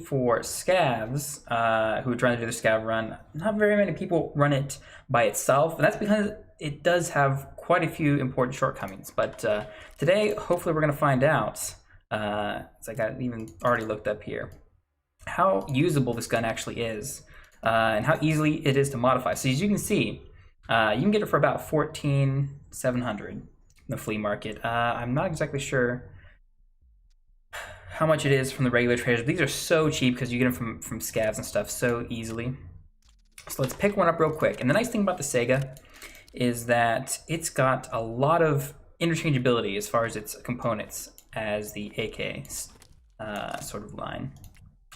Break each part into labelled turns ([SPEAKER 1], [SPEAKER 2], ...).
[SPEAKER 1] for scavs who are trying to do the scav run, not very many people run it by itself, and that's because it does have quite a few important shortcomings. But today, hopefully, we're going to find out, as I got even already looked up here, how usable this gun actually is, and how easily it is to modify. So as you can see, you can get it for about $14,700 in the flea market. I'm not exactly sure how much it is from the regular traders. These are so cheap because you get them from scavs and stuff so easily. So let's pick one up real quick. And the nice thing about the Saiga is that it's got a lot of interchangeability as far as its components as the AK sort of line.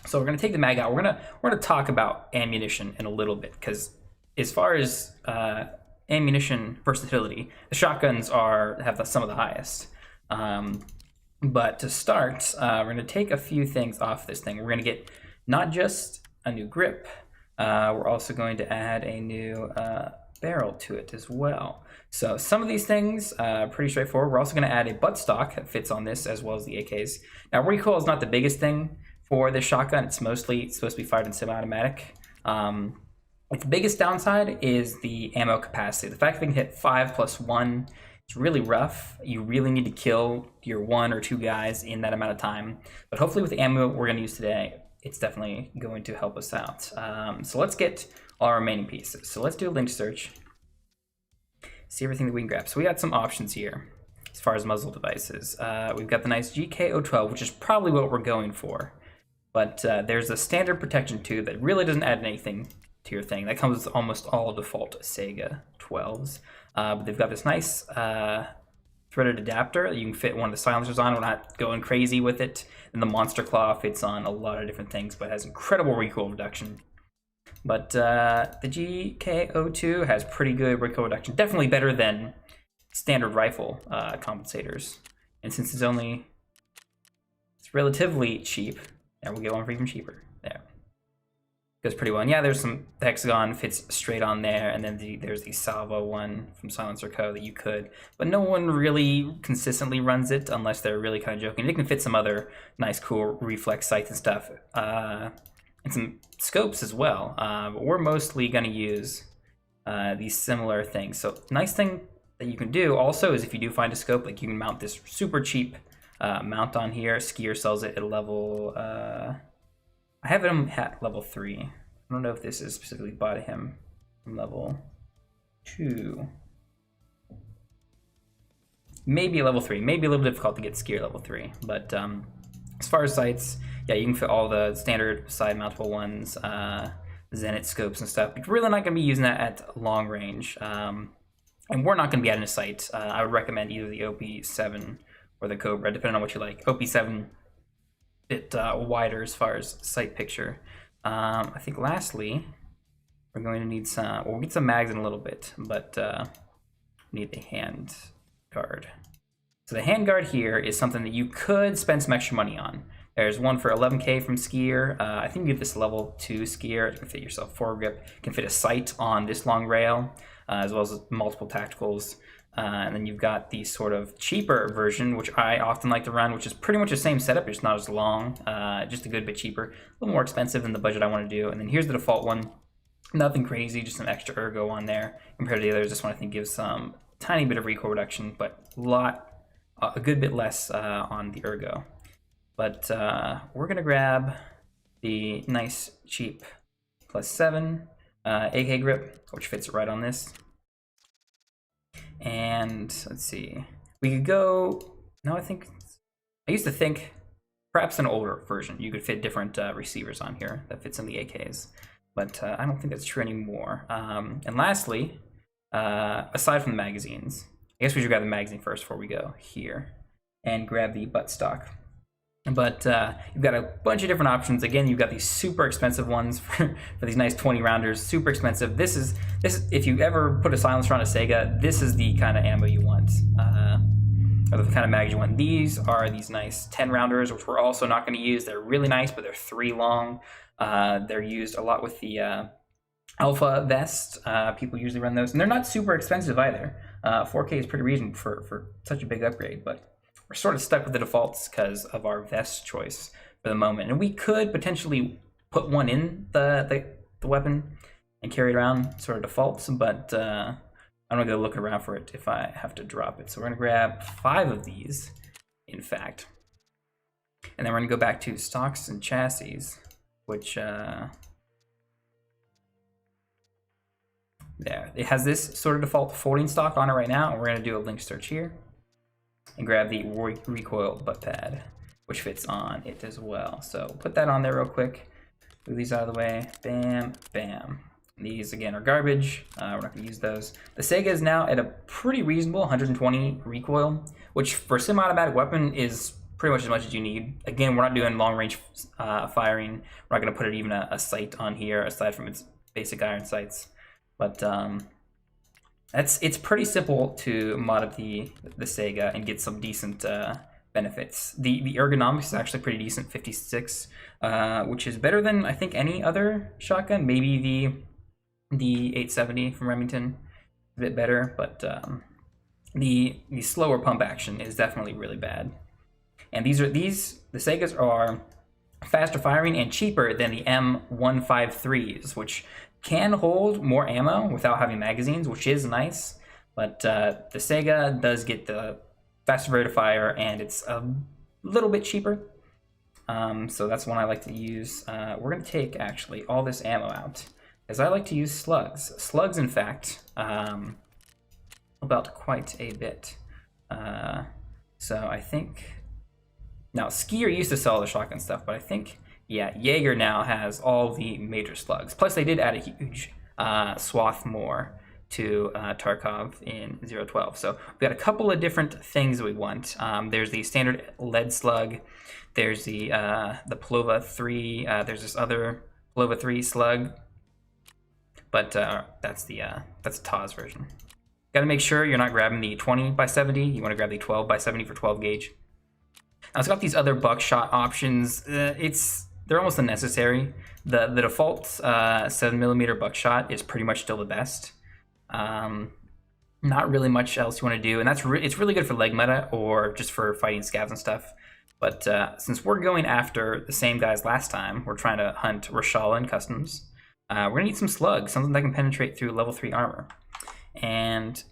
[SPEAKER 1] So we're gonna take the mag out. We're gonna talk about ammunition in a little bit, because as far as ammunition versatility, the shotguns have some of the highest. But to start, we're going to take a few things off this thing. We're going to get not just a new grip, we're also going to add a new barrel to it as well. So some of these things pretty straightforward. We're also going to add a buttstock that fits on this as well as the AKs. Now recoil is not the biggest thing for this shotgun. It's mostly supposed to be fired in semi-automatic. Its biggest downside is the ammo capacity. The fact that it can hit 5+1, it's really rough. You really need to kill your 1 or 2 guys in that amount of time. But hopefully with the ammo we're going to use today, it's definitely going to help us out. So let's get all our remaining pieces. So let's do a link search. See everything that we can grab. So we got some options here as far as muzzle devices. We've got the nice GK012, which is probably what we're going for. But there's a standard protection tube that really doesn't add anything to your thing. That comes with almost all default Saiga 12s. But they've got this nice threaded adapter that you can fit one of the silencers on. We're not going crazy with it. And the Monster Claw fits on a lot of different things, but has incredible recoil reduction. But the GK02 has pretty good recoil reduction. Definitely better than standard rifle compensators. And since it's relatively cheap, and we'll get one for even cheaper. There. Goes pretty well. And yeah, there's some, the hexagon fits straight on there, and then there's the Salvo one from Silencer Co. that you could, but no one really consistently runs it unless they're really kind of joking. It can fit some other nice, cool reflex sights and stuff, and some scopes as well. But we're mostly going to use these similar things. So nice thing that you can do also is if you do find a scope, like you can mount this super cheap mount on here. Skier sells it at a level. I have him at level 3. I don't know if this is specifically bought him from level 2. Maybe level 3. Maybe a little difficult to get Skier level 3. But as far as sights, yeah, you can fit all the standard side mountable ones, Zenit scopes and stuff. But you're really not going to be using that at long range. And we're not going to be adding a sight. I would recommend either the OP7 or the Cobra, depending on what you like. OP7 bit wider as far as sight picture. I think lastly, we're going to need some, we'll get some mags in a little bit, but we need a hand guard. So the hand guard here is something that you could spend some extra money on. There's one for 11K from Skier. I think you get this level 2 Skier. You can fit yourself foregrip. You can fit a sight on this long rail, as well as multiple tacticals. And then you've got the sort of cheaper version, which I often like to run, which is pretty much the same setup, it's not as long, just a good bit cheaper, a little more expensive than the budget I want to do. And then here's the default one. Nothing crazy, just some extra ergo on there compared to the others. This one I think gives some tiny bit of recoil reduction, but a good bit less on the ergo. But we're gonna grab the nice cheap +7 AK grip, which fits right on this. And let's see, we could go, no, I used to think perhaps an older version, you could fit different receivers on here that fits in the AKs, but I don't think that's true anymore. And lastly, aside from the magazines, I guess we should grab the magazine first before we go here and grab the buttstock. But you've got a bunch of different options. Again, you've got these super expensive ones for these nice 20 rounders, super expensive. This is if you ever put a silencer on a Saiga, this is the kind of ammo you want, or the kind of mags you want. These are these nice 10 rounders, which we're also not going to use. They're really nice, but they're 3 long. They're used a lot with the Alpha vest. People usually run those, and they're not super expensive either. 4K is pretty reasonable for such a big upgrade, but we're sort of stuck with the defaults because of our vest choice for the moment. And we could potentially put one in the weapon and carry it around sort of defaults, but I'm gonna go look around for it if I have to drop it. So we're gonna grab 5 of these, in fact. And then we're gonna go back to stocks and chassis, which there, it has this sort of default folding stock on it right now, and we're gonna do a link search here and grab the recoil butt pad, which fits on it as well. So put that on there real quick, move these out of the way, bam, bam. These again are garbage, we're not gonna use those. The Saiga is now at a pretty reasonable 120 recoil, which for a semi-automatic weapon is pretty much as much as you need. Again, we're not doing long range firing. We're not gonna put even a sight on here aside from its basic iron sights. But it's pretty simple to mod up the Saiga and get some decent benefits. The ergonomics is actually pretty decent, 56, which is better than I think any other shotgun. Maybe the 870 from Remington, a bit better, but the slower pump action is definitely really bad. And the Saigas are faster firing and cheaper than the M153s, which can hold more ammo without having magazines, which is nice. But the Saiga does get the faster rate of fire, and it's a little bit cheaper. So that's one I like to use. We're gonna take actually all this ammo out, as I like to use slugs. Slugs, in fact, about quite a bit. So I think, now Skier used to sell the shotgun stuff, but I think, yeah, Jaeger now has all the major slugs. Plus they did add a huge swath more to Tarkov in 0.12. So we've got a couple of different things we want. There's the standard lead slug. There's the Palova 3. There's this other Palova 3 slug. But that's Taz version. Got to make sure you're not grabbing the 20x70. You want to grab the 12x70 for 12 gauge. Now it's got these other buckshot options. They're almost unnecessary. The default 7mm buckshot is pretty much still the best. Not really much else you want to do, and it's really good for leg meta or just for fighting scavs and stuff. But since we're going after the same guys last time, we're trying to hunt Rashala and customs. We're gonna need some slugs, something that can penetrate through level 3 armor. And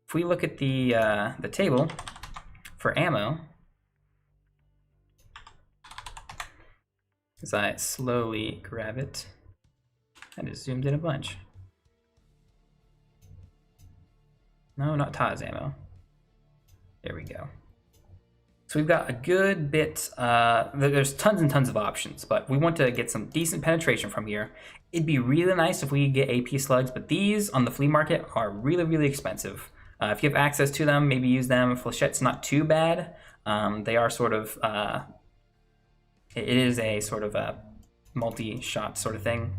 [SPEAKER 1] if we look at the table for ammo, as I slowly grab it, I just zoomed in a bunch. No, not Taz ammo. There we go. So we've got a good bit, there's tons and tons of options, but we want to get some decent penetration from here. It'd be really nice if we get AP slugs, but these on the flea market are really, really expensive. If you have access to them, maybe use them. Flechette's not too bad. They are sort of, it is a sort of a multi-shot sort of thing.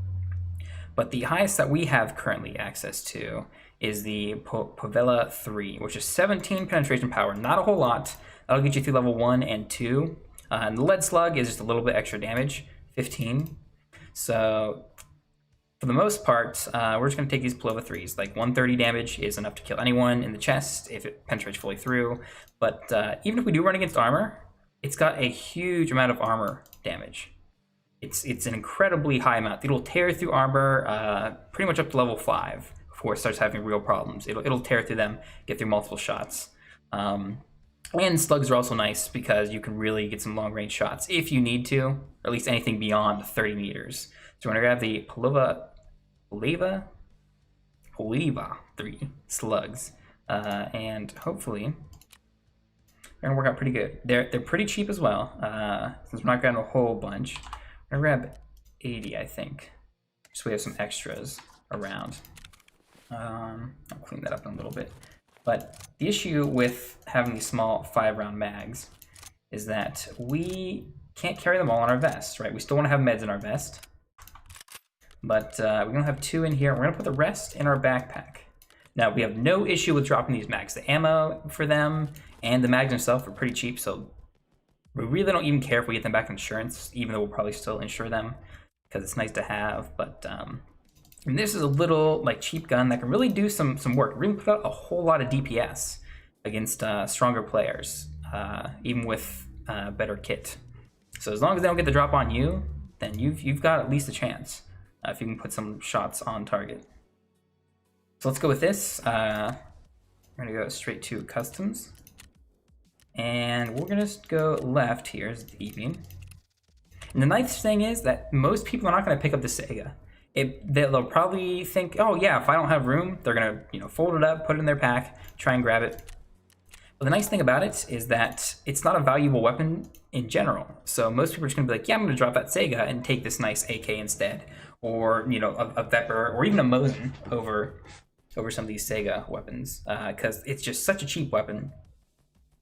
[SPEAKER 1] But the highest that we have currently access to is the Povella 3, which is 17 penetration power, not a whole lot. That'll get you through level 1 and 2. And the lead slug is just a little bit extra damage, 15. So for the most part, we're just going to take these Palova 3s. Like 130 damage is enough to kill anyone in the chest if it penetrates fully through. But even if we do run against armor, it's got a huge amount of armor damage. It's an incredibly high amount. It'll tear through armor pretty much up to level 5 before it starts having real problems. It'll tear through them, get through multiple shots. And slugs are also nice because you can really get some long range shots if you need to, or at least anything beyond 30 meters. So we're gonna grab the Paleva 3 slugs, and hopefully they're gonna work out pretty good. They're pretty cheap as well, since we're not grabbing a whole bunch. I'm gonna grab 80, I think, so we have some extras around. I'll clean that up in a little bit. But the issue with having these small 5-round mags is that we can't carry them all in our vest, right? We still want to have meds in our vest, but we're gonna have 2 in here. We're gonna put the rest in our backpack. Now we have no issue with dropping these mags. The ammo for them and the mags themselves are pretty cheap, so we really don't even care if we get them back in insurance, even though we'll probably still insure them because it's nice to have. But and this is a little like cheap gun that can really do some work. Really put out a whole lot of DPS against stronger players, even with better kit. So as long as they don't get the drop on you, then you've got at least a chance if you can put some shots on target. So let's go with this. We're gonna go straight to customs, and we're gonna go left here is the E-beam. And the nice thing is that most people are not gonna pick up the Saiga. They'll probably think, oh yeah, if I don't have room, they're gonna fold it up, put it in their pack, try and grab it. But the nice thing about it is that it's not a valuable weapon in general. So most people are just gonna be like, yeah, I'm gonna drop that Saiga and take this nice AK instead, or a Vepr, or even a Mosin over some of these Saiga weapons, because it's just such a cheap weapon.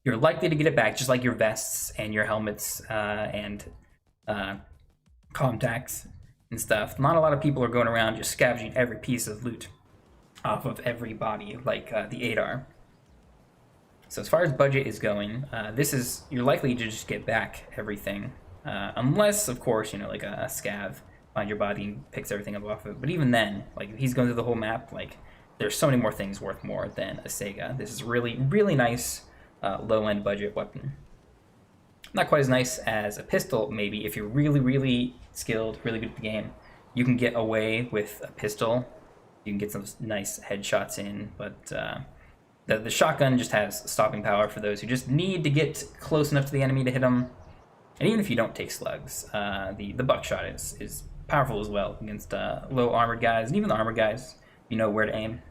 [SPEAKER 1] You're likely to get it back, just like your vests and your helmets and contacts and stuff. Not a lot of people are going around just scavenging every piece of loot off of every body like the ADAR. So as far as budget is going, you're likely to just get back everything, unless of course like a scav finds your body and picks everything up off of it. But even then, like if he's going through the whole map, like there's so many more things worth more than a Saiga. This is really, really nice low-end budget weapon. Not quite as nice as a pistol, maybe. If you're really, really skilled, really good at the game, you can get away with a pistol. You can get some nice headshots in, but the shotgun just has stopping power for those who just need to get close enough to the enemy to hit them. And even if you don't take slugs, the buckshot is powerful as well against low armored guys, and even the armored guys, you know where to aim.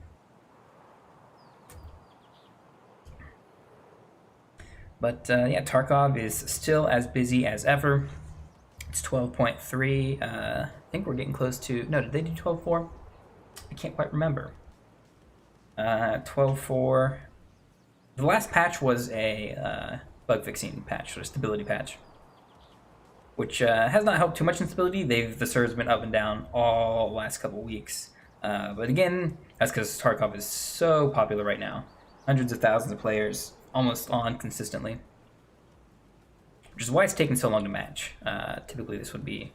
[SPEAKER 1] But yeah, Tarkov is still as busy as ever. It's 12.3. I think we're getting close to... No, did they do 12.4? I can't quite remember. 12.4. The last patch was a bug fixing patch, or a stability patch, which has not helped too much in stability. The server's been up and down all last couple weeks. But again, that's because Tarkov is so popular right now. Hundreds of thousands of players, almost on consistently, which is why it's taken so long to match. Typically this would be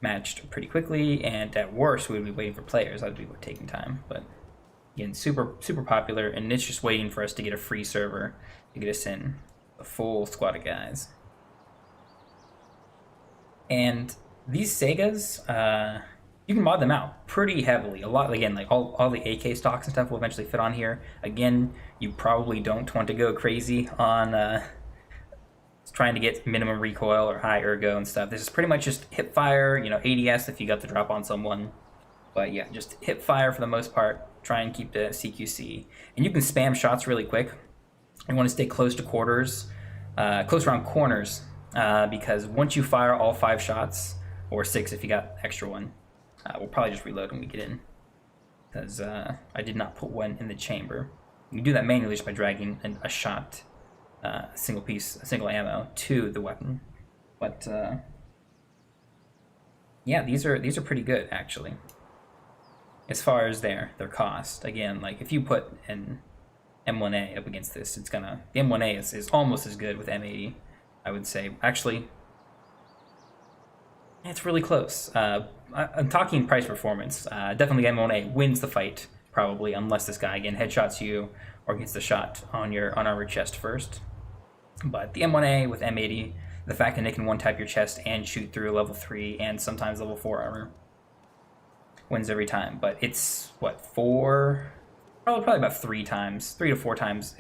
[SPEAKER 1] matched pretty quickly, and at worst we would be waiting for players. That would be taking time, but again, super popular, and it's just waiting for us to get a free server to get us in a full squad of guys. And these Saigas, you can mod them out pretty heavily. A lot, again, like all the AK stocks and stuff will eventually fit on here. Again, you probably don't want to go crazy on trying to get minimum recoil or high ergo and stuff. This is pretty much just hip fire, ADS if you got the drop on someone. But yeah, just hip fire for the most part. Try and keep the CQC. And you can spam shots really quick. You want to stay close to quarters, close around corners, because once you fire all 5 shots, or 6 if you got extra one, we'll probably just reload when we get in, because I did not put one in the chamber. You can do that manually just by dragging a shot, a single ammo to the weapon. But yeah, these are pretty good actually. As far as their cost, again, like if you put an M1A up against this, the M1A is almost as good with M80, I would say. Actually, it's really close. I'm talking price performance. Definitely M1A wins the fight, probably, unless this guy, again, headshots you or gets the shot on your unarmored chest first. But the M1A with M80, the fact that it can one-tap your chest and shoot through level 3 and sometimes level 4 armor, wins every time. But it's, what, probably about 3 to 4 times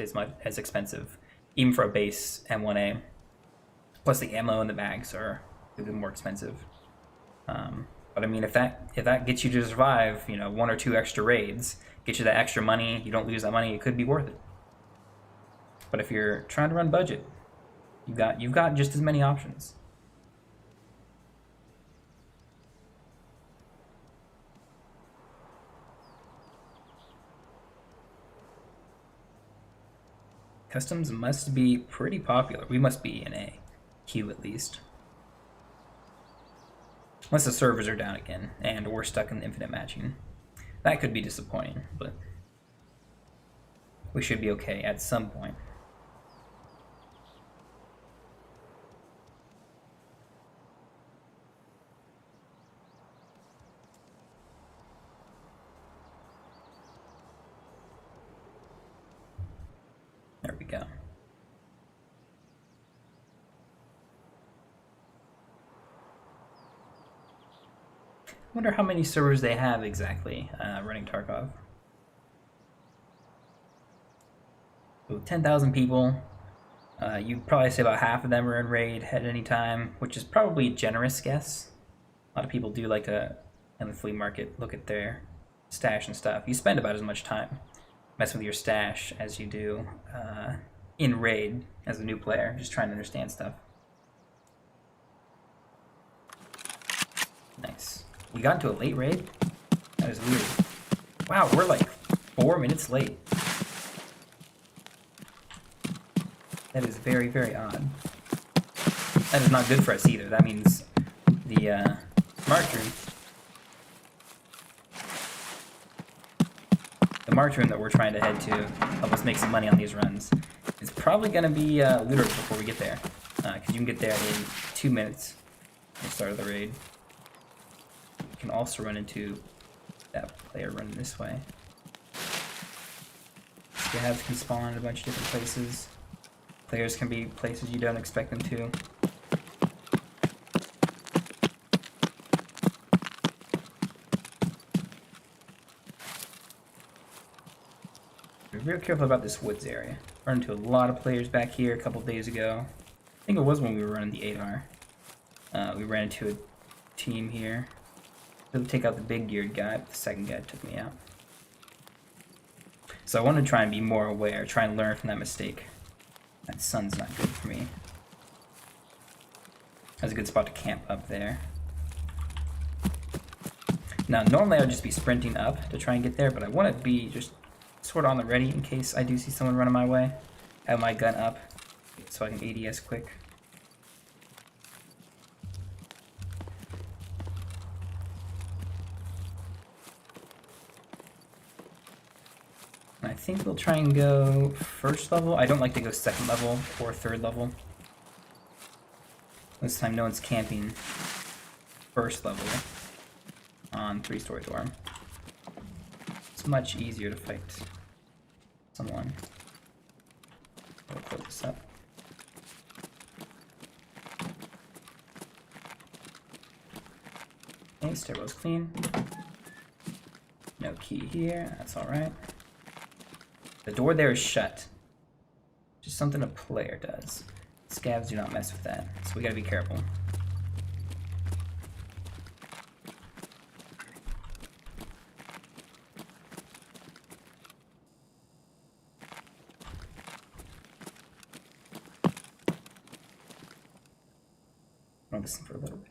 [SPEAKER 1] as expensive, even for a base M1A. Plus the ammo and the bags are a bit more expensive. But I mean, if that gets you to survive, 1 or 2 extra raids, get you that extra money, you don't lose that money, it could be worth it. But if you're trying to run budget, you've got just as many options. Customs must be pretty popular. We must be in a queue at least. Unless the servers are down again and we're stuck in infinite matching. That could be disappointing, but we should be okay at some point. There we go. Wonder how many servers they have exactly running Tarkov. So 10,000 people. You'd probably say about half of them are in raid at any time, which is probably a generous guess. A lot of people do like to, in the flea market, look at their stash and stuff. You spend about as much time messing with your stash as you do in raid as a new player, just trying to understand stuff. Nice. We got into a late raid? That is weird. Wow, we're like 4 minutes late. That is very, very odd. That is not good for us either. That means the marked room that we're trying to head to help us make some money on these runs. It's probably going to be looted before we get there, because you can get there in 2 minutes from the start of the raid. You can also run into that player running this way. Scavs can spawn in a bunch of different places. Players can be places you don't expect them to. Be real careful about this woods area. Run into a lot of players back here a couple days ago. I think it was when we were running the 8R. We ran into a team here. They'll take out the big geared guy, but the second guy took me out. So I want to try and be more aware, try and learn from that mistake. That sun's not good for me. That's a good spot to camp up there. Now, normally I would just be sprinting up to try and get there, but I want to be just sort of on the ready in case I do see someone running my way. Have my gun up so I can ADS quick. I think we'll try and go first level. I don't like to go second level or third level. This time no one's camping first level on 3-story dorm. It's much easier to fight someone. We'll close this up. Okay, stairwell's clean. No key here, that's alright. The door there is shut. Just something a player does. Scavs do not mess with that, so we gotta be careful. I'll listen for a little bit.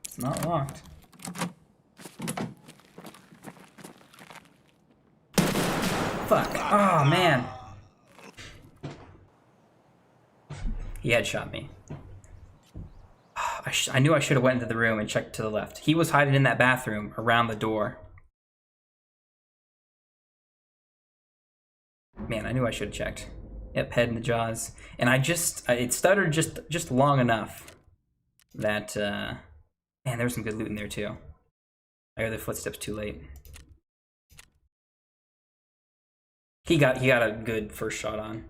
[SPEAKER 1] It's not locked. Fuck. Oh, man. He headshot me. I knew I should have went into the room and checked to the left. He was hiding in that bathroom around the door. Man, I knew I should have checked. Yep, head in the jaws. And I just, it stuttered just long enough that, man, there was some good loot in there too. I heard the footsteps too late. He got a good first shot on.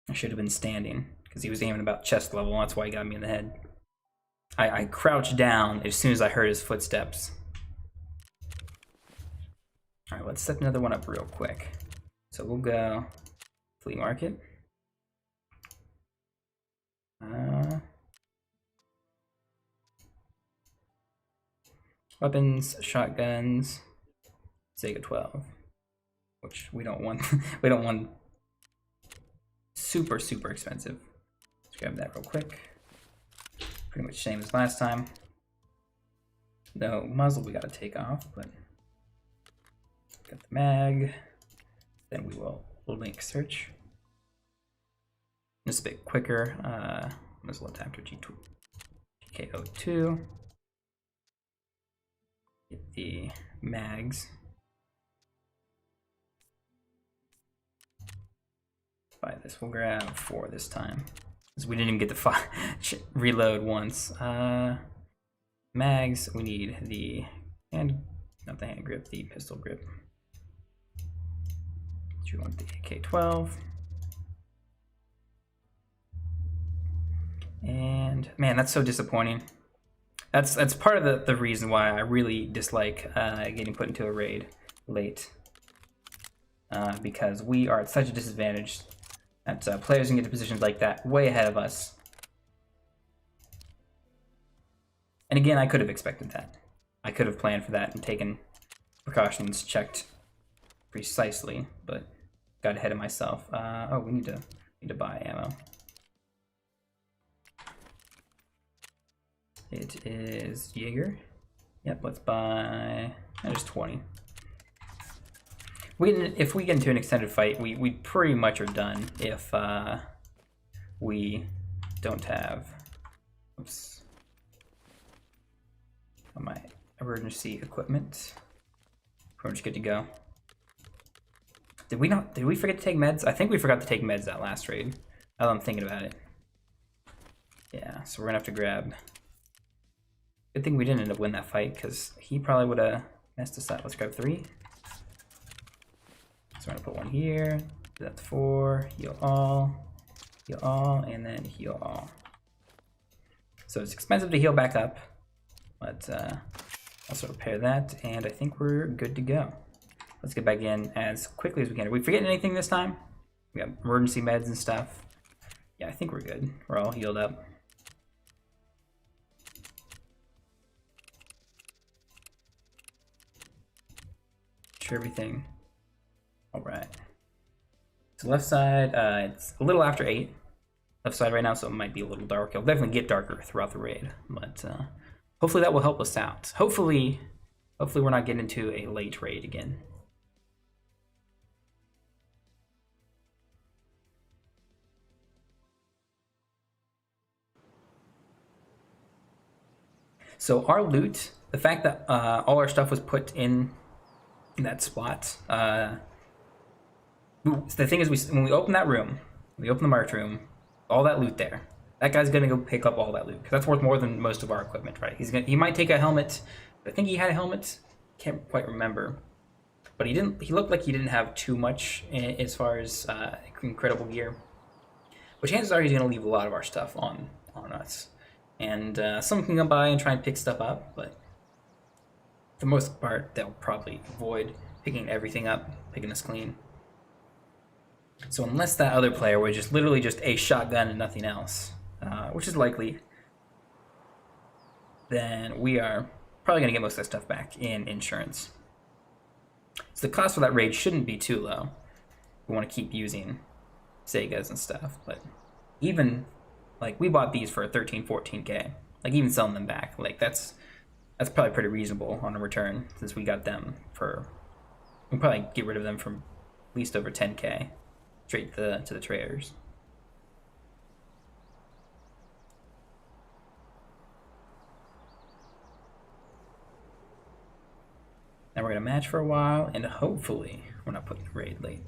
[SPEAKER 1] I should have been standing because he was aiming about chest level. That's why he got me in the head. I crouched down as soon as I heard his footsteps. All right, let's set another one up real quick. So we'll go flea market. Weapons, shotguns, Saiga 12, which we don't want. We don't want super expensive. Let's grab that real quick. Pretty much same as last time. No muzzle we gotta take off, but got the mag. Then we'll make search. Just a bit quicker. Muzzle adapter GK02. Get the mags. Buy this. We'll grab 4 this time. Because we didn't even get the reload once. Mags, we need the not the hand grip, the pistol grip. You want the AK-12. And man, that's so disappointing. That's part of the reason why I really dislike getting put into a raid late. Because we are at such a disadvantage that players can get to positions like that way ahead of us. And again, I could have expected that. I could have planned for that and taken precautions, checked precisely, but got ahead of myself. Oh, we need to buy ammo. It is Jaeger. Yep, let's buy. There's 20. If we get into an extended fight, we pretty much are done if we don't have. Oops. My emergency equipment. Pretty much good to go. Did we forget to take meds? I think we forgot to take meds that last raid. Now that I'm thinking about it. Yeah, so we're gonna have to grab. Good thing we didn't end up winning that fight, because he probably would have messed us up. Let's grab 3. So we're gonna put 1 here. That's 4. Heal all, and then heal all. So it's expensive to heal back up, but also repair that, and I think we're good to go. Let's get back in as quickly as we can. Did we forget anything this time? We got emergency meds and stuff. Yeah, I think we're good. We're all healed up. Sure, everything. All right. So left side, it's a little after 8. Left side right now, so it might be a little dark. It'll definitely get darker throughout the raid, but hopefully that will help us out. Hopefully we're not getting into a late raid again. So our loot, the fact that all our stuff was put in that spot. The thing is, when we open that room, we open the marked room, all that loot there. That guy's gonna go pick up all that loot because that's worth more than most of our equipment, right? He might take a helmet. I think he had a helmet. Can't quite remember, but he didn't. He looked like he didn't have too much as far as incredible gear. But chances are he's gonna leave a lot of our stuff on us, and someone can come by and try and pick stuff up, but for the most part, they'll probably avoid picking everything up, picking us clean. So unless that other player was just literally just a shotgun and nothing else, which is likely, then we are probably going to get most of that stuff back in insurance. So the cost for that raid shouldn't be too low. We want to keep using Saigas and stuff, but even, like, we bought these for 13, 14K. Like, even selling them back, like, that's probably pretty reasonable on a return, since we got them for, we'll probably get rid of them for at least over 10K. Straight to the traders. Now we're gonna match for a while, and hopefully we're not putting the raid late.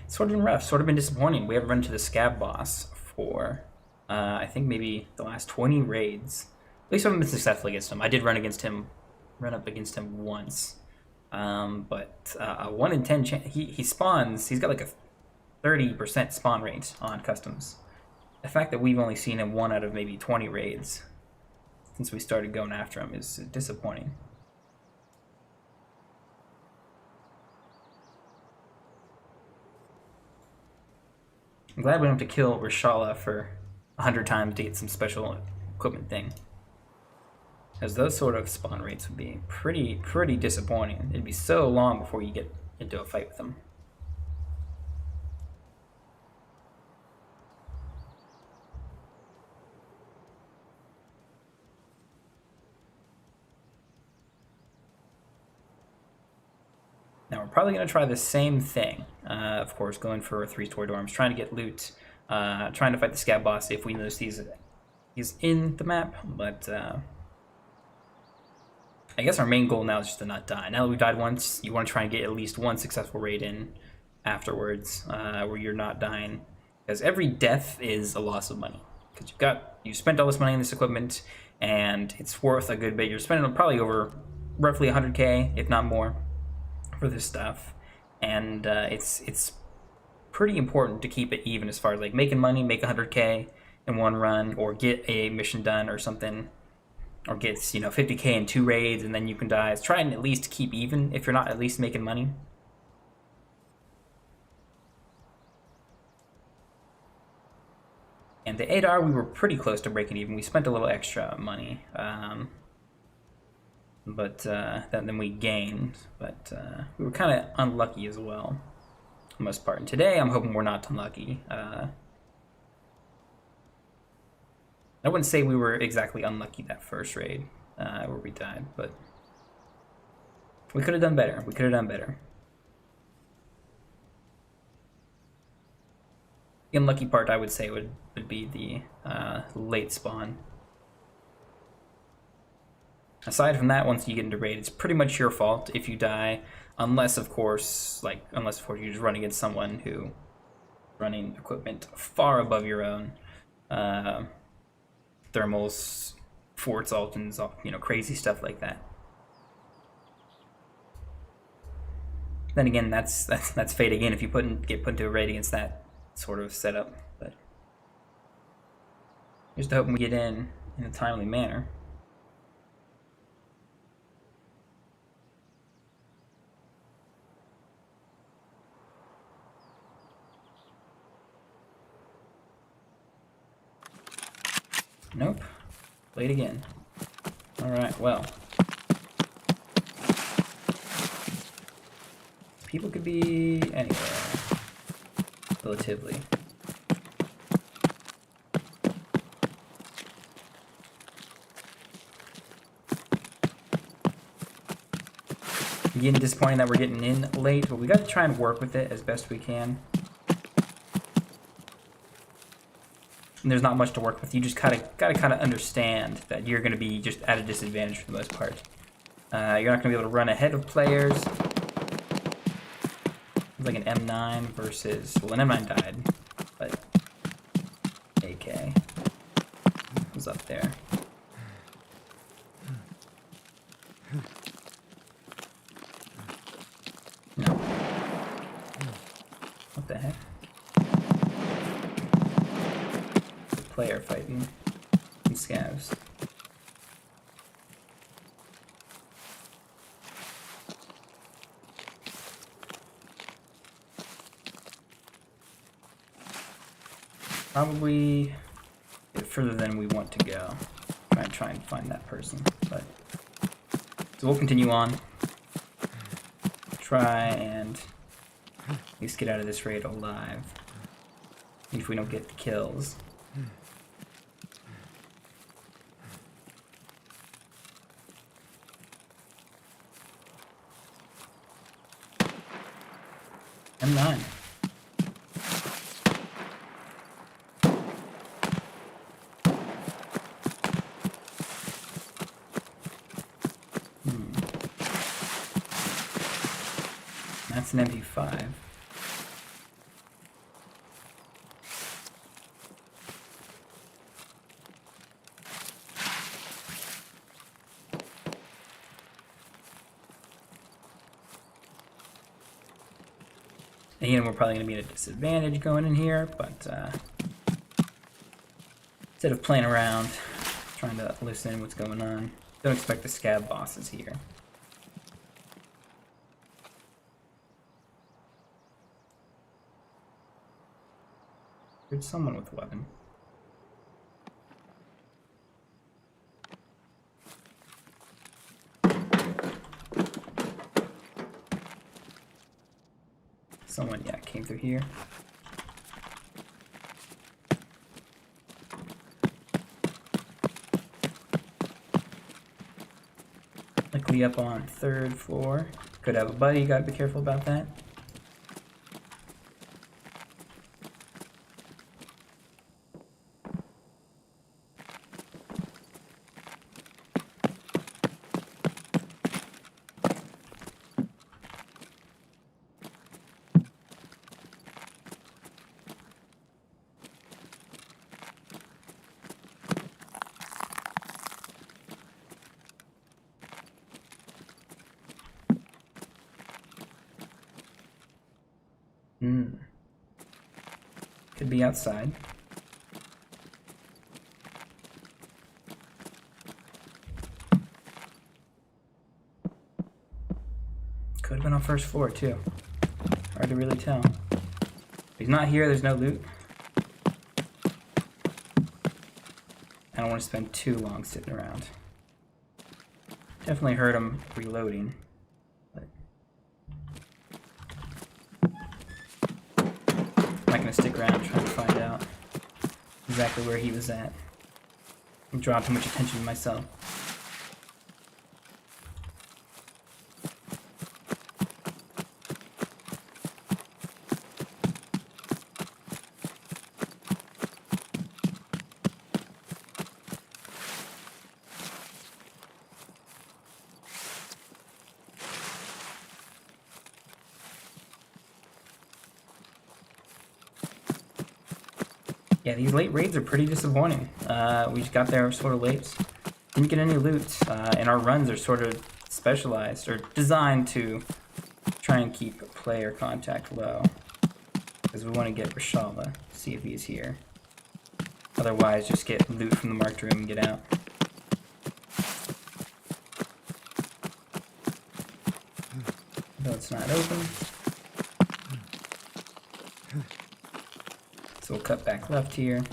[SPEAKER 1] It's sort of been rough, sort of been disappointing. We haven't run to the scab boss for I think maybe the last 20 raids. At least I haven't been successful against him. I did run up against him once, but a 1 in 10 chance. He spawns. He's got like a 30% spawn rate on customs. The fact that we've only seen him 1 out of maybe 20 raids since we started going after him is disappointing. I'm glad we don't have to kill Rashala for 100 times to get some special equipment thing. As those sort of spawn rates would be pretty disappointing. It'd be so long before you get into a fight with them. Now we're probably going to try the same thing. Of course, going for 3-story dorms, trying to get loot, trying to fight the scab boss if we notice he's in the map, but I guess our main goal now is just to not die. Now that we've died once, you want to try and get at least one successful raid in afterwards, where you're not dying, because every death is a loss of money. Because you spent all this money on this equipment, and it's worth a good bit. You're spending probably over roughly 100k, if not more, for this stuff, and it's pretty important to keep it even as far as like making money, make 100k in one run, or get a mission done or something, or gets 50k in 2 raids, and then you can die. Try and at least keep even if you're not at least making money. And the 8R, we were pretty close to breaking even. We spent a little extra money, but then we gained. But we were kind of unlucky as well, for the most part. And today, I'm hoping we're not unlucky. I wouldn't say we were exactly unlucky that first raid where we died, but we could have done better. We could have done better. The unlucky part, I would say, would be the late spawn. Aside from that, once you get into raid, it's pretty much your fault if you die, unless of course you just run against someone who running equipment far above your own. Thermals, forts, Altons, crazy stuff like that. Then again, that's fate again if you get put into a raid against that sort of setup. But just hoping we get in a timely manner. Nope. Late again. Alright, well. People could be anywhere, relatively. I'm getting disappointed that we're getting in late, but we got to try and work with it as best we can. And there's not much to work with. You just gotta kind of understand that you're gonna be just at a disadvantage for the most part. You're not gonna be able to run ahead of players. It's like an M9 versus, well, an M9 died, but AK was up there. No. What the heck? Player fighting some scavs. Probably a bit further than we want to go. Try and find that person, but so we'll continue on. Try and at least get out of this raid alive, even if we don't get the kills. M9. That's an MP5. Again, we're probably going to be at a disadvantage going in here, but instead of playing around, trying to listen what's going on, don't expect the scab bosses here. There's someone with a weapon. Someone, yeah, came through here. Likely up on 3rd floor. Could have a buddy, gotta be careful about that. Could be outside. Could have been on first floor too. Hard to really tell. If he's not here, there's no loot. I don't want to spend too long sitting around. Definitely heard him reloading. But I'm not gonna stick around trying to find out exactly where he was at. I'm drawing too much attention to myself. Yeah, these late raids are pretty disappointing. We just got there sort of late. Didn't get any loot, and our runs are sort of specialized or designed to try and keep player contact low. Because we want to get Rashala, see if he's here. Otherwise, just get loot from the marked room and get out. Though it's not open. So we'll cut back left here.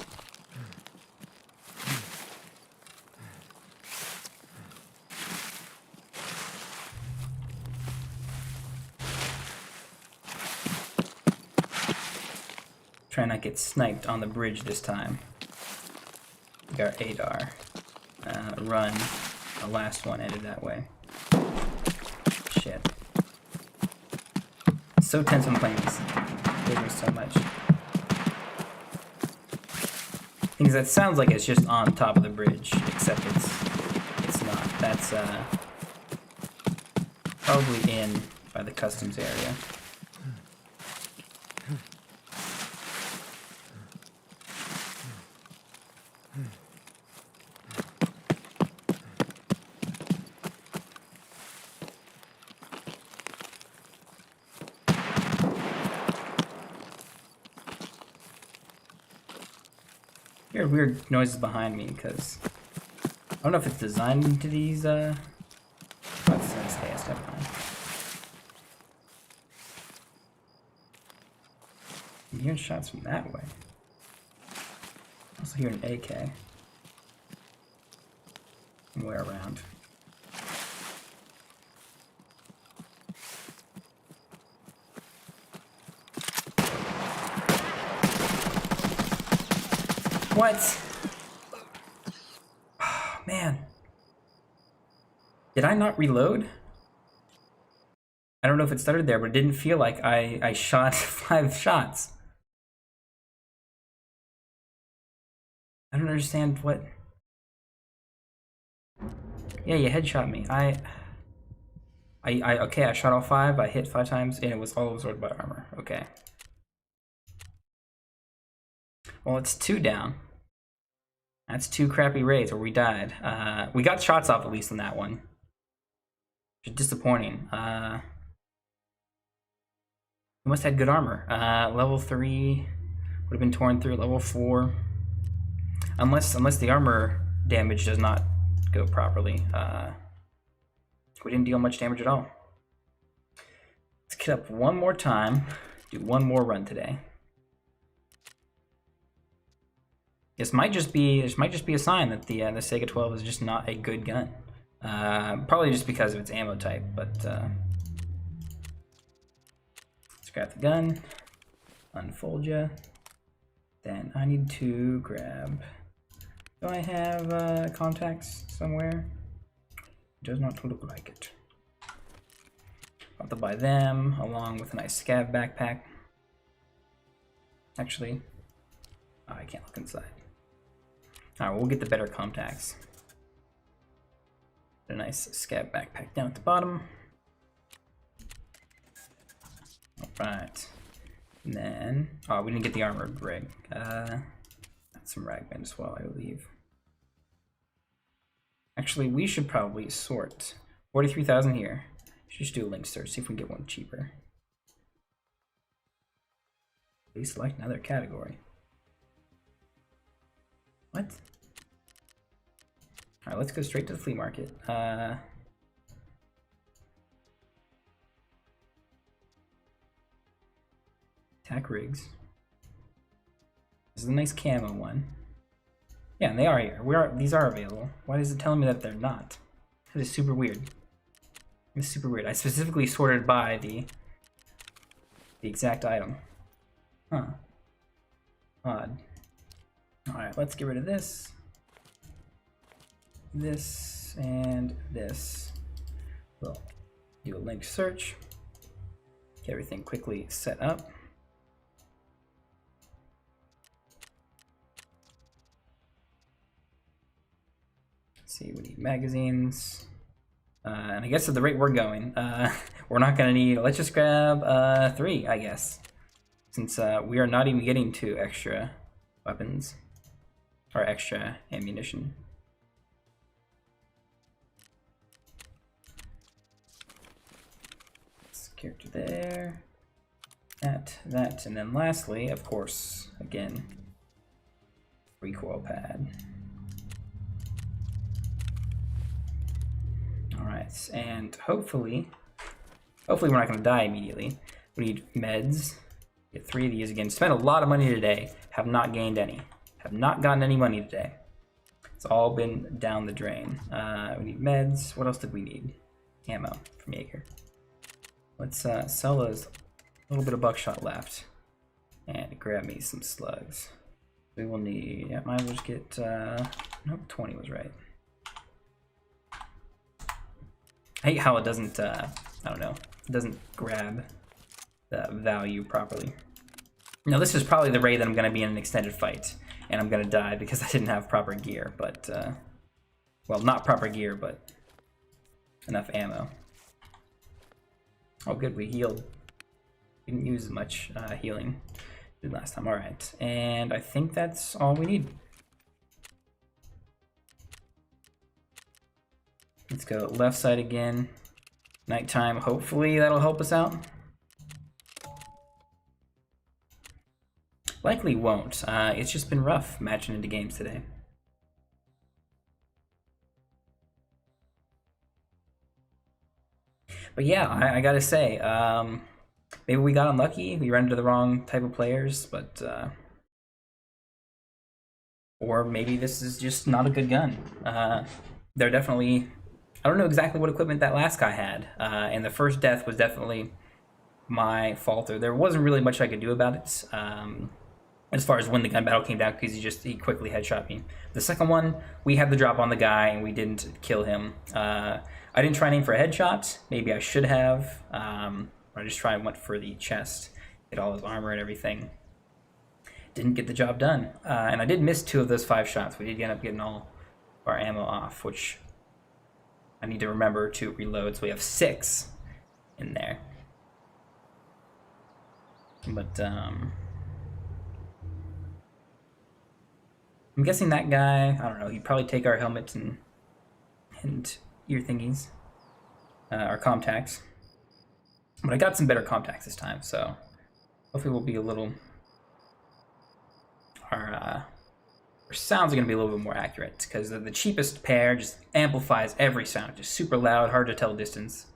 [SPEAKER 1] Try not to get sniped on the bridge this time. We got ADAR. Run. The last one ended that way. Shit. So tense when playing this. It gives me so much. Things that sounds like it's just on top of the bridge, except it's not. That's probably in by the customs area. I hear weird noises behind me because I don't know if it's designed into these. Let's stay a step behind. I'm hearing shots from that way. Also hear an AK. Somewhere around. What? Oh, man. Did I not reload? I don't know if it started there, but it didn't feel like I shot 5 shots. I don't understand what... Yeah, you headshot me. Okay, I shot all 5, I hit 5 times, and it was all absorbed by armor. Okay. Well, it's 2 down. That's 2 crappy raids where we died. We got shots off at least on that one. Which is disappointing. We must have had good armor. Level 3 would have been torn through. Level 4. Unless the armor damage does not go properly. We didn't deal much damage at all. Let's get up one more time. Do one more run today. This might just be a sign that the Saiga 12 is just not a good gun. Probably just because of its ammo type, but let's grab the gun, unfold ya. Then I need to grab. Do I have contacts somewhere? Does not look like it. I'll have to buy them along with a nice scav backpack. Actually, oh, I can't look inside. Alright, we'll get the better contacts. A nice scav backpack down at the bottom. Alright. And then, oh, we didn't get the armored rig. Got some ragmen as well, I believe. Actually, we should probably sort. 43,000 here. Should just do a link search, see if we can get one cheaper. Please select another category. What? Alright, let's go straight to the flea market. Attack rigs. This is a nice camo one. Yeah, and they are here. These are available. Why is it telling me that they're not? That is super weird. It's super weird. I specifically sorted by the exact item. Huh. Odd. Alright, let's get rid of this. This and this. We'll do a link search. Get everything quickly set up. Let's see, we need magazines. And I guess at the rate we're going, we're not gonna need, let's just grab 3, I guess. Since we are not even getting 2 extra weapons. Or extra ammunition. Character there, that, and then lastly, of course, again, recoil pad. All right, and hopefully we're not going to die immediately. We need meds. Get 3 of these again. Spent a lot of money today. Have not gained any. Have not gotten any money today. It's all been down the drain. We need meds. What else did we need? Ammo from Jaeger. Let's sell those. A little bit of buckshot left, and grab me some slugs. We will need. Yeah, might as well just get. Nope, 20 was right. I hate how it doesn't. I don't know. It doesn't grab the value properly. Now this is probably the raid that I'm going to be in an extended fight, and I'm going to die because I didn't have proper gear. But well, not proper gear, but enough ammo. Oh, good, we healed. We didn't use as much healing did last time. All right, and I think that's all we need. Let's go left side again. Nighttime, hopefully that'll help us out. Likely won't. It's just been rough matching into games today. But yeah, I gotta say, maybe we got unlucky. We ran into the wrong type of players, but or maybe this is just not a good gun. They're definitely. I don't know exactly what equipment that last guy had, and the first death was definitely my fault. There wasn't really much I could do about it, as far as when the gun battle came down, because he quickly headshot me. The second one, we had the drop on the guy, and we didn't kill him. I didn't try and aim for a headshot. Maybe I should have. I just went for the chest, get all his armor and everything. Didn't get the job done. And I did miss 2 of those 5 shots. We did end up getting all our ammo off, which I need to remember to reload. So we have 6 in there. But I'm guessing that guy, I don't know, he'd probably take our helmets and ear thingies, our contacts. But I got some better contacts this time, so hopefully we'll be a little. Our sounds are going to be a little bit more accurate because the cheapest pair just amplifies every sound, just super loud, hard to tell distance.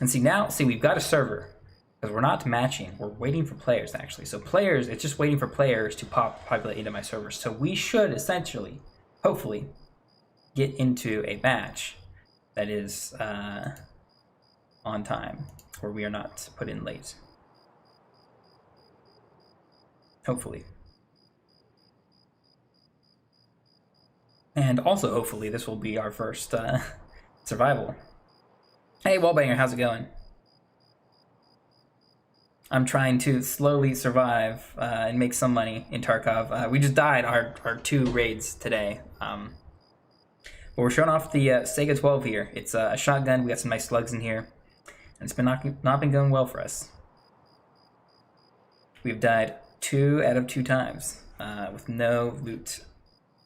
[SPEAKER 1] And see, we've got a server because we're not matching. We're waiting for players actually. So players, it's just waiting for players to populate into my server. So we should essentially, hopefully, get into a match that is on time, where we are not put in late. Hopefully. And also, hopefully, this will be our first survival. Hey, Wallbanger, how's it going? I'm trying to slowly survive and make some money in Tarkov. We just died our 2 raids today. But we're showing off the Saiga 12 here. It's a shotgun. We got some nice slugs in here. And it's been not been going well for us. We've died 2 out of 2 times with no loot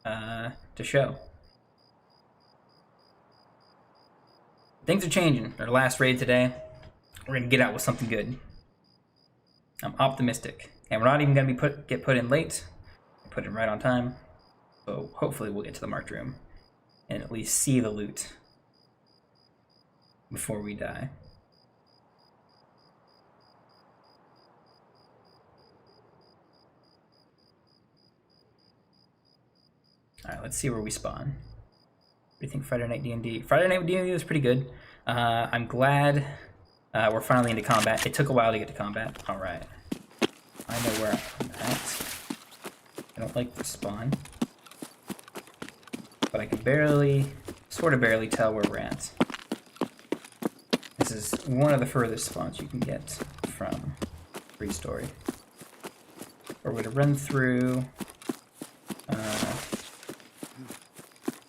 [SPEAKER 1] to show. Things are changing. Our last raid today, we're gonna get out with something good. I'm optimistic, and we're not even gonna get put in late. Put in right on time. So hopefully we'll get to the marked room and at least see the loot before we die. All right, let's see where we spawn. What do you think Friday Night D&D? Friday Night D&D was pretty good. I'm glad we're finally into combat. It took a while to get to combat. All right. I know where I'm at. I don't like the spawn. But I can sort of barely tell where we're at. This is one of the furthest spawns you can get from Free Story. We're going to run through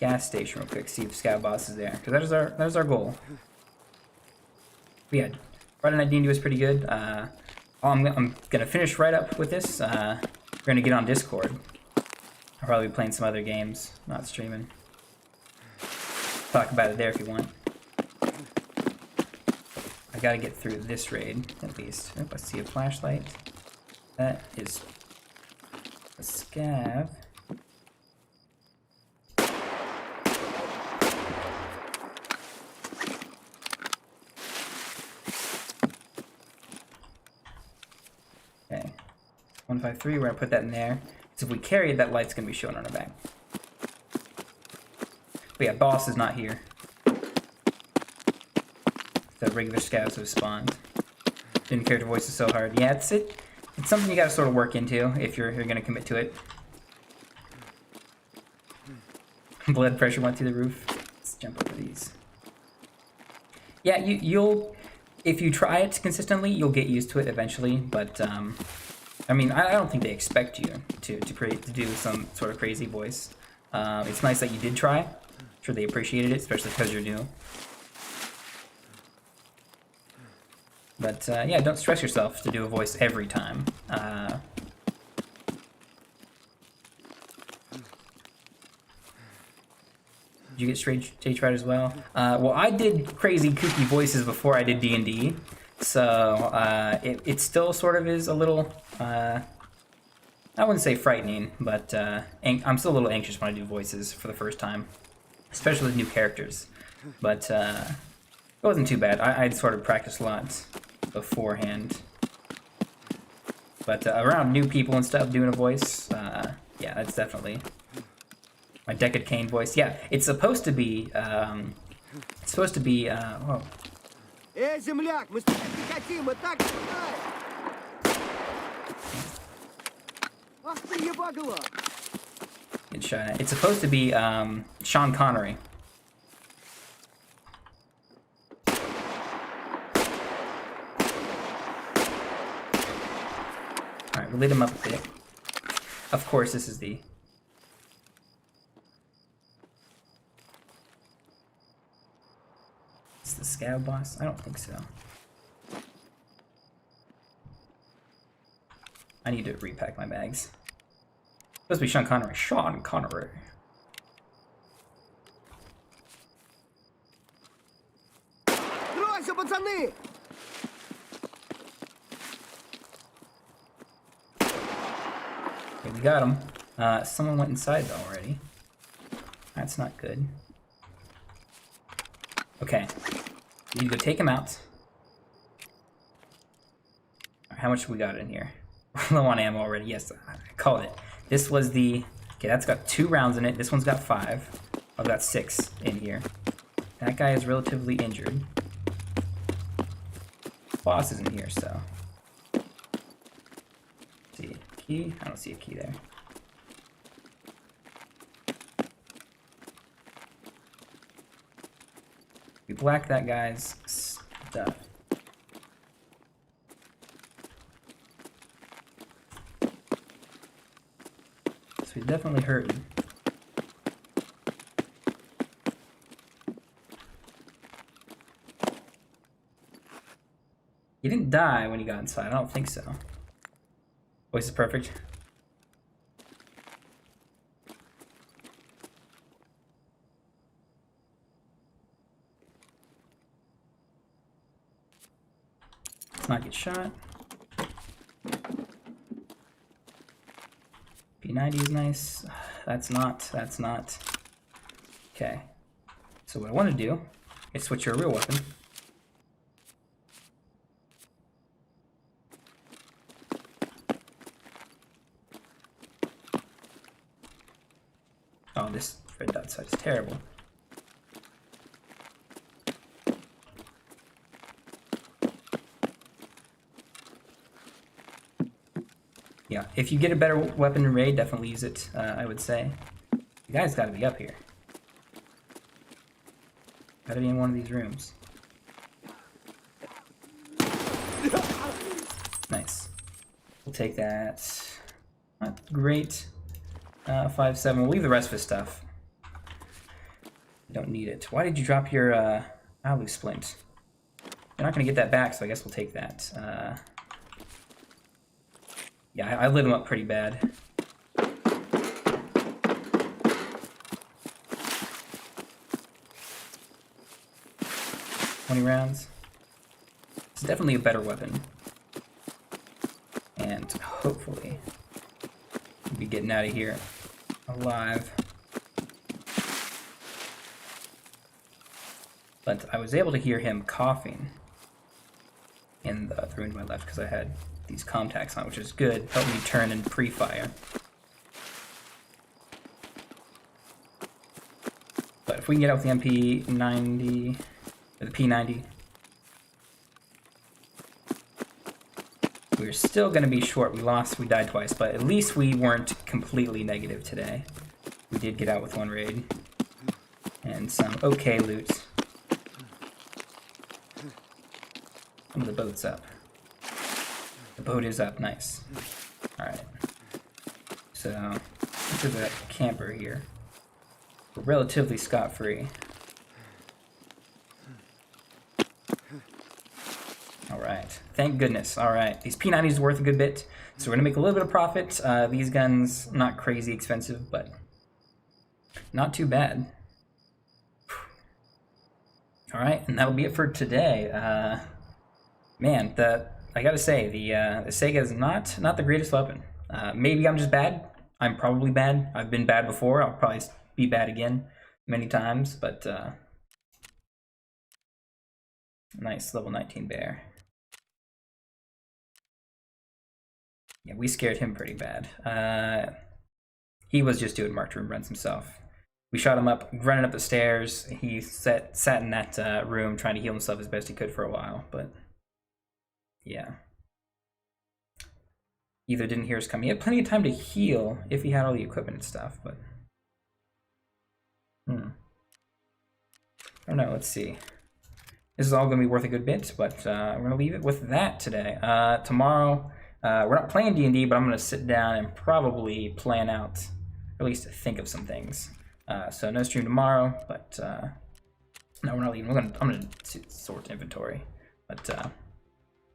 [SPEAKER 1] gas station real quick, see if Scout Boss is there, because that is our goal. But yeah, Friday Night D&D was pretty good. I'm gonna finish right up with this. We're gonna get on Discord. I'll probably be playing some other games, not streaming. Talk about it there if you want. I gotta get through this raid at least. Oh, I see a flashlight. That is a scav. Okay, 153. We're gonna put that in there. So if we carry it, that light's gonna be showing on our back. But yeah, boss is not here. The regular scouts have spawned. Didn't care to voice it so hard. Yeah, it's something you gotta sort of work into if you're gonna commit to it. Blood pressure went through the roof. Let's jump over these. Yeah, you'll if you try it consistently, you'll get used to it eventually. But I mean, I don't think they expect you to do some sort of crazy voice. It's nice that you did try. I'm sure they appreciated it, especially because you're new. But yeah, don't stress yourself to do a voice every time. Did you get stage fright as well? Well, I did crazy kooky voices before I did D&D, so it still sort of is a little, I wouldn't say frightening, but I'm still a little anxious when I do voices for the first time, especially with new characters. But it wasn't too bad. I'd sort of practiced a lot beforehand. But around new people and stuff, doing a voice, yeah, that's definitely my Deckard Cain voice. Yeah, it's supposed to be, whoa.
[SPEAKER 2] Земляк, мы хотим, мы так знаем. Ах ты ебаголо!
[SPEAKER 1] Good shot. It's supposed to be Sean Connery. Alright, we lit him up a bit. Of course, this is the... Is the scout boss? I don't think so. I need to repack my bags. Supposed to be Sean Connery. Sean Connery.
[SPEAKER 2] Тройся, пацаны!
[SPEAKER 1] Okay, we got him. Someone went inside already. That's not good. Okay. We need to go take him out. Right, how much we got in here? Low on ammo already. Yes, I called it. This was the... Okay, that's got 2 rounds in it. This one's got 5. I've got 6 in here. That guy is relatively injured. Boss isn't here, so... See, key? I don't see a key there. We black that guy's stuff. So he's definitely hurting. He didn't die when he got inside. I don't think so. Voice is perfect. Let's not get shot. P90 is nice. That's not. Okay. So what I want to do is switch to a real weapon. Oh, this red dot sight is terrible. Yeah, if you get a better weapon in raid, definitely use it, I would say. The guy's gotta be up here. Gotta be in one of these rooms. Nice. We'll take that. Not great. 5-7. We'll leave the rest of his stuff. Don't need it. Why did you drop your Alu splint? You're not gonna get that back, so I guess we'll take that. Yeah, I lit him up pretty bad. $20 rounds. It's definitely a better weapon. And hopefully we'll be getting out of here alive. But I was able to hear him coughing in the room to my left because I had these contacts on, which is good. Helped me turn and pre-fire. But if we can get out with the MP90, or the P90, we're still going to be short. We died twice, but at least we weren't completely negative today. We did get out with one raid. And some okay loot. Some of the boat's up. The boat is up, nice. Alright. So, look at that camper here. We're relatively scot-free. Alright, thank goodness. Alright, these P90s are worth a good bit, so we're gonna make a little bit of profit. These guns, not crazy expensive, but not too bad. Alright, and that'll be it for today. Man, I gotta say, the Saiga is not the greatest weapon. Maybe I'm just bad. I'm probably bad. I've been bad before. I'll probably be bad again many times, but nice level 19 bear. Yeah, we scared him pretty bad. He was just doing marked room runs himself. We shot him up, running up the stairs. He sat in that room trying to heal himself as best he could for a while, but yeah. Either didn't hear us coming. He had plenty of time to heal if he had all the equipment and stuff, but I don't know, let's see. This is all going to be worth a good bit, but we're going to leave it with that today. Tomorrow, we're not playing D&D, but I'm going to sit down and probably plan out, or at least think of some things. So no stream tomorrow, but no, we're not leaving. I'm going to sort inventory, but